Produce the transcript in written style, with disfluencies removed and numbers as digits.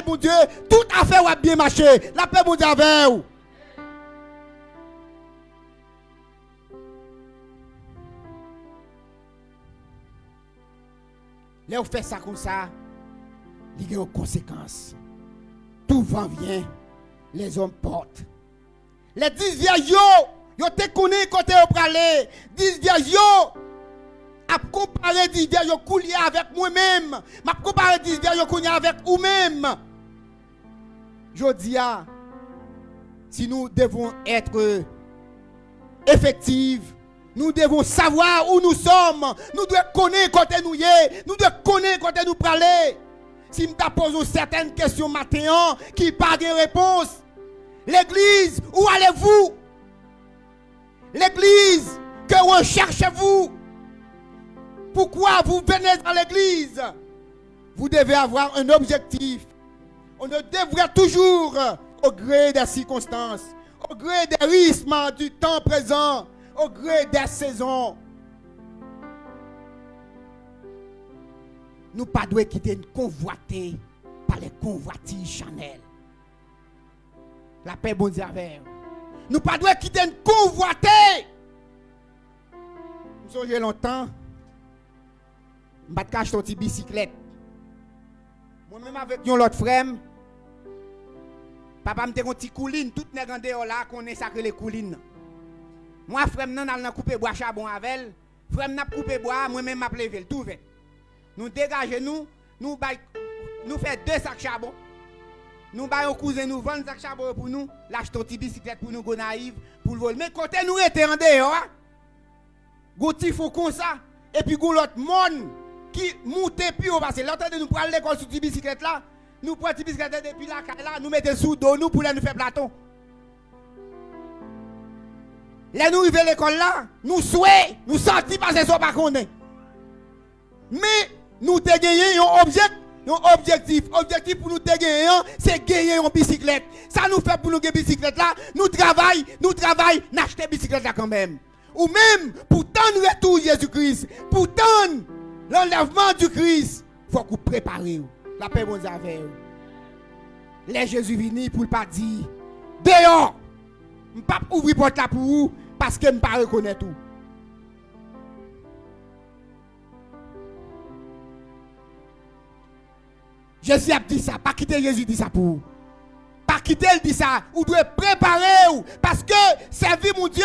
mon Dieu, toute affaire va bien marcher. La paix, mon Dieu, avec vous. Là, vous faites ça comme ça, il y a des conséquences. Tout vent vient, les hommes portent. Les 10 vierges, yo te connaissent côté au pralé. 10 vierges, a comparé 10 vierges coulier avec moi-même. M'a comparé 10 vierges coulier avec vous-même. Je dis, si nous devons être effectifs, nous devons savoir où nous sommes. Nous devons connaître côté nous y est. Nous devons connaître côté nous parler. Si nous posons certaines questions maintenant qui pas de réponse, l'église, où allez-vous? L'église, que recherchez-vous? Pourquoi vous venez dans l'église? Vous devez avoir un objectif. On ne devrait toujours, au gré des circonstances, au gré des rythmes du temps présent, au gré des saisons, nous pas devons quitter convoiter par les convoitises Chanel. La paix, bon Dieu, avec nous pas devons quitter convoiter. Nous sommes longtemps, je vais acheter une petite bicyclette. Moi-même avec l'autre frère, papa m'a dit une petite couline, toute nèg en dehors là, qu'on est sacré les coulines. Moi, frère, nous allons couper bois charbon avec elle. Frère, nous couper bois, moi-même m'a levé tout fait. Nous dégageons nous faisons 2 sacs charbon. Nous baillons cousin nous vendre sacs charbon pour nous, l'acheter une petite bicyclette pour nous go naïve pour le voler. Mais côté nous était en dehors, gouti faut comme ça et puis go l'autre monde qui monte puis on passe l'autre de nous prendre l'école sur cette bicyclette là, nous prenons cette bicyclette depuis là nous mettons sous dos nous pour nous faire plateau. Là nous arrivons à l'école là, nous souhaitons, nous sortis parce que ça pas connaît. Mais nous te gagné un objectif pour nous te gagner, c'est gagner une bicyclette. Ça nous fait pour nous gagner bicyclette là, nous travaillons, n'achetons bicyclette là quand même. Ou même pour tendre le retour Jésus-Christ, pour tendre l'enlèvement du Christ, il faut que vous préparez. La paix bon avec vous. Les Jésus vini pour ne pas dire dehors, je ne peux pas ouvrir porte là pour vous parce que je ne peux pas reconnaître tout. Jésus a dit ça, pas quitter Jésus dit ça pour vous. Pas quitter, il dit ça, vous devez préparer parce que servir mon Dieu.